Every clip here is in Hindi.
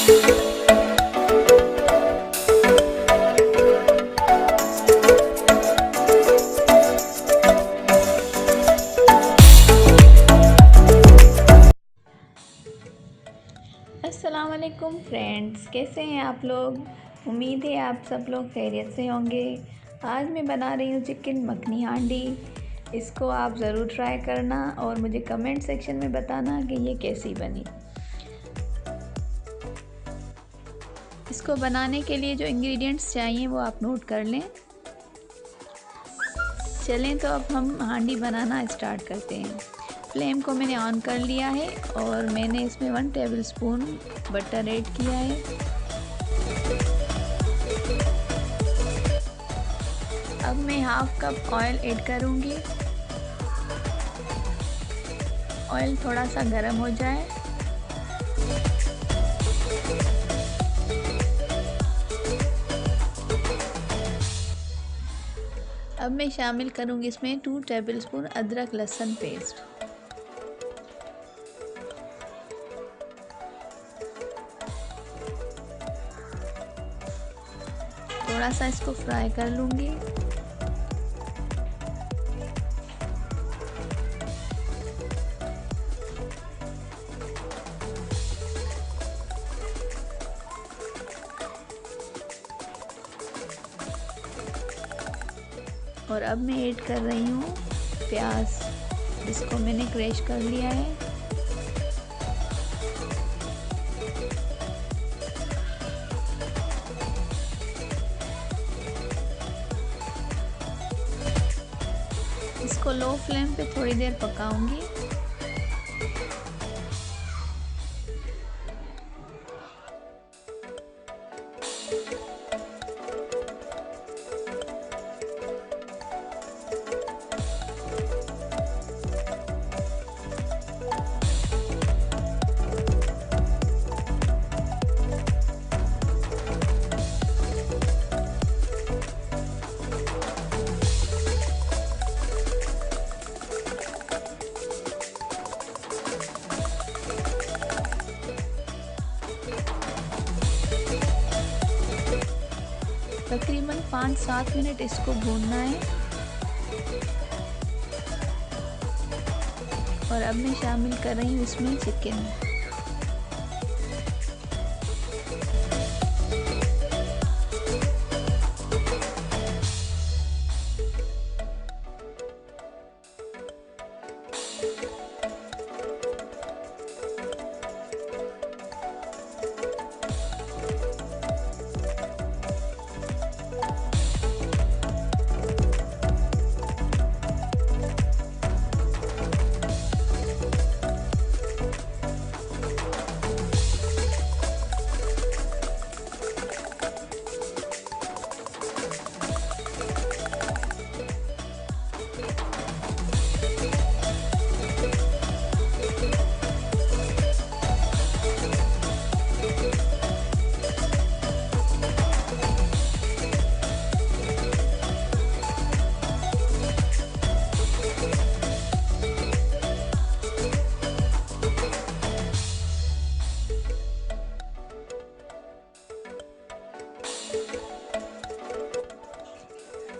अस्सलाम वालेकुम फ्रेंड्स, कैसे हैं आप लोग। उम्मीद है आप सब लोग खैरियत से होंगे। आज मैं बना रही हूँ चिकन मखनी हांडी। इसको आप ज़रूर ट्राई करना और मुझे कमेंट सेक्शन में बताना कि ये कैसी बनी। इसको बनाने के लिए जो इंग्रेडिएंट्स चाहिए वो आप नोट कर लें। चलें तो अब हम हांडी बनाना स्टार्ट करते हैं। फ्लेम को मैंने ऑन कर लिया है और मैंने इसमें 1 टेबलस्पून बटर ऐड किया है। अब मैं हाफ कप ऑयल ऐड करूंगी। ऑयल थोड़ा सा गर्म हो जाए अब मैं शामिल करूंगी इसमें 2 टेबलस्पून अदरक लहसुन पेस्ट। थोड़ा सा इसको फ्राई कर लूँगी। और अब मैं ऐड कर रही हूँ प्याज, जिसको मैंने क्रश कर लिया है। इसको लो फ्लेम पे थोड़ी देर पकाऊंगी। तकरीबन 5-7 मिनट इसको भूनना है। और अब मैं शामिल कर रही हूँ इसमें चिकन।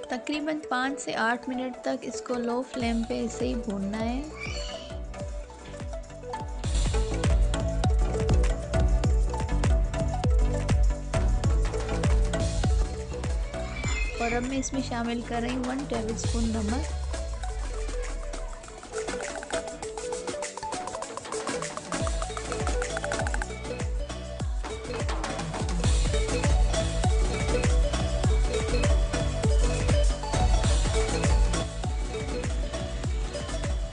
तकरीबन 5 से 8 मिनट तक इसको लो फ्लेम पे ऐसे ही भूनना है। और अब मैं इसमें शामिल कर रही हूँ 1 टेबलस्पून नमक।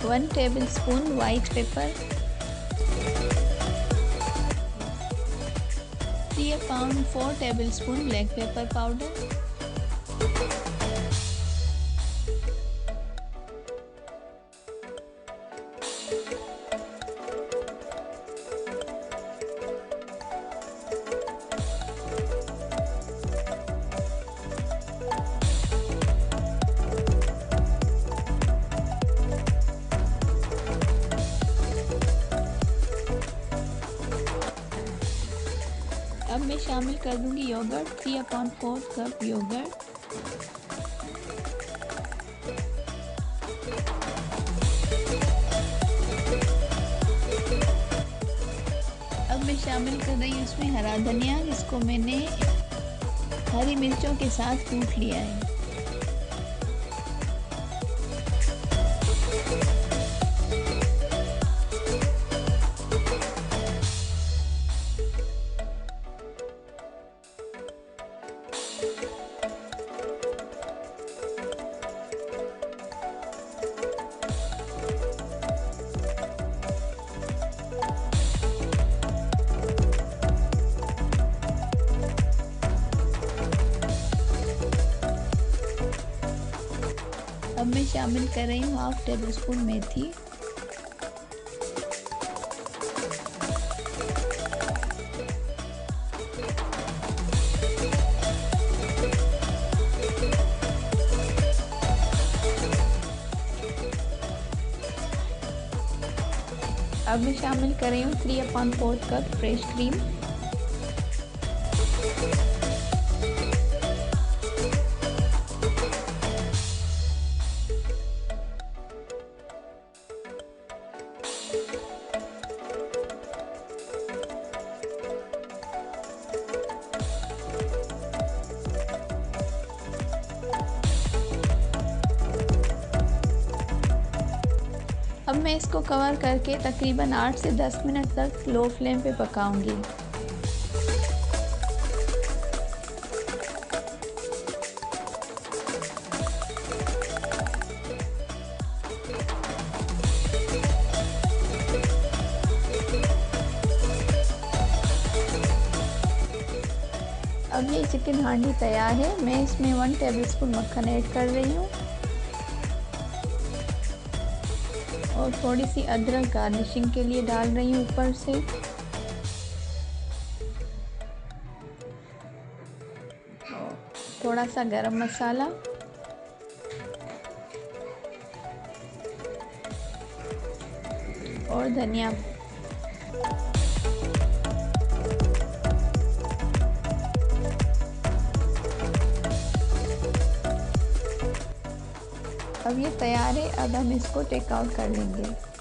One tablespoon white paper, 4 tablespoon black pepper powder, अब मैं शामिल कर दूंगी योगर्ट, 3/4 कप योगर्ट। अब मैं शामिल कर रही हूँ इसमें हरा धनिया, जिसको मैंने हरी मिर्चों के साथ कूट लिया है। अब मैं शामिल कर रही हूँ 1/2 टेबलस्पून मेथी। अब मैं शामिल कर रही हूँ 3/4 कप फ्रेश क्रीम। अब मैं इसको कवर करके तकरीबन 8 से 10 मिनट तक लो फ्लेम पे पकाऊंगी। अब ये चिकन हांडी तैयार है। मैं इसमें 1 टेबलस्पून मक्खन ऐड कर रही हूँ और थोड़ी सी अदरक गार्निशिंग के लिए डाल रही हूँ ऊपर से। थोड़ा सा गरम मसाला और धनिया। अब ये तैयार है। अब हम इसको टेक आउट कर लेंगे।